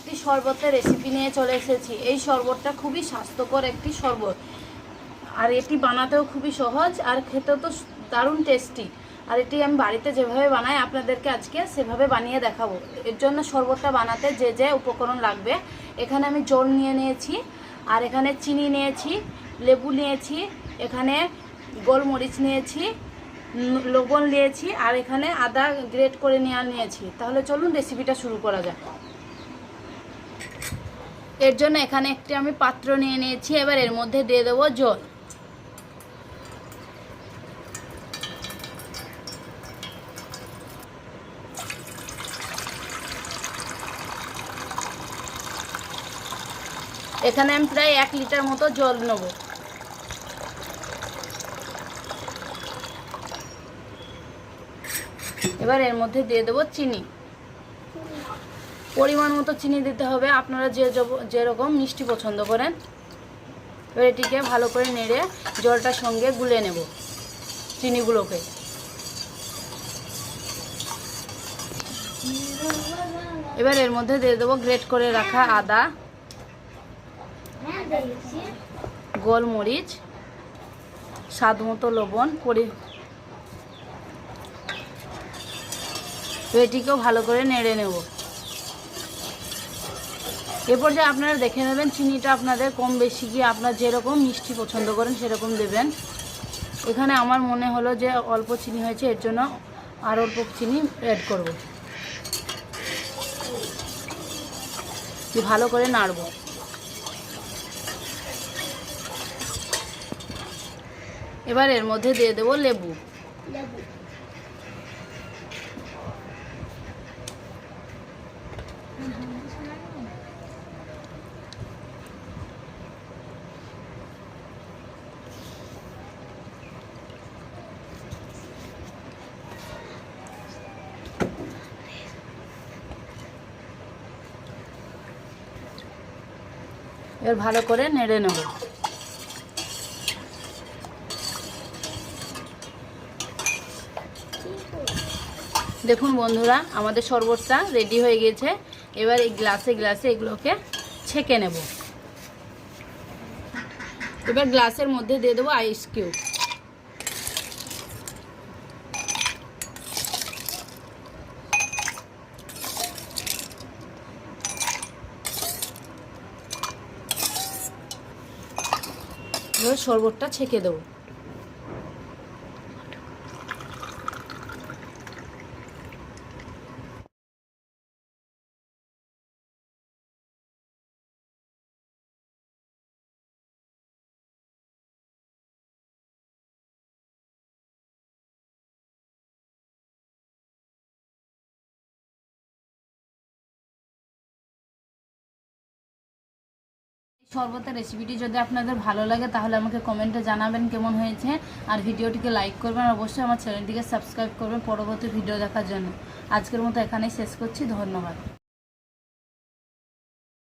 একটি শরবতের রেসিপি নিয়ে চলে এসেছি। এই শরবতটা খুবই স্বাস্থ্যকর একটি শরবত, আর এটি বানাতেও খুবই সহজ আর খেতেও তো দারুণ টেস্টি। আর এটি আমি বাড়িতে যেভাবে বানাই আপনাদেরকে আজকে সেভাবে বানিয়ে দেখাবো। এর জন্য শরবতটা বানাতে যে যে উপকরণ লাগবে, এখানে আমি জল নিয়ে নিয়েছি, আর এখানে চিনি নিয়েছি, লেবু নিয়েছি, এখানে গোলমরিচ নিয়েছি, লবণ নিয়েছি, আর এখানে আদা গ্রেট করে নিয়েছি। তাহলে চলুন রেসিপিটা শুরু করা যাক। এর জন্য এখানে একটি আমি পাত্র নিয়ে নিয়েছি। এবার এর মধ্যে দিয়ে দেবো জল। এখানে আমি প্রায় 1 লিটার মতো জল নেব। এবার এর মধ্যে দিয়ে দেবো চিনি। পরিমাণ মতো চিনি দিতে হবে, আপনারা যেরকম মিষ্টি পছন্দ করেন। এবার এটিকে ভালো করে নেড়ে জলটার সঙ্গে গুলে নেব চিনিগুলোকে। এবার এর মধ্যে দিয়ে দেবো গ্রেট করে রাখা আদা, গোলমরিচ, স্বাদ মতো লবণ, এটিকেও ভালো করে নেড়ে নেব। এরপর যে আপনারা দেখে নেবেন চিনিটা আপনাদের কম বেশি কি আপনারা যেরকম মিষ্টি পছন্দ করেন সেরকম দেবেন। এখানে আমার মনে হলো যে অল্প চিনি হয়েছে, এর জন্য আর অল্প চিনি অ্যাড করব। ভালো করে নাড়ব। এবার এর মধ্যে দিয়ে দেবো লেবু। এবার ভালো করে নেড়ে নেব। দেখুন বন্ধুরা, আমাদের শরবতটা রেডি হয়ে গেছে। এবার এই গ্লাসে এগুলোকে ছেঁকে নেব। এবার গ্লাসের মধ্যে দিয়ে দেবো আইস কিউব। এবার শরবতটা ছেঁকে দেবো। শরবতের রেসিপিটি যদি আপনাদের ভালো লাগে তাহলে আমাকে কমেন্টে জানাবেন কেমন হয়েছে, আর ভিডিওটিকে লাইক করবেন, আর অবশ্যই আমার চ্যানেলটিকে সাবস্ক্রাইব করবেন পরবর্তী ভিডিও দেখার জন্য। আজকের মতো এখানেই শেষ করছি। ধন্যবাদ।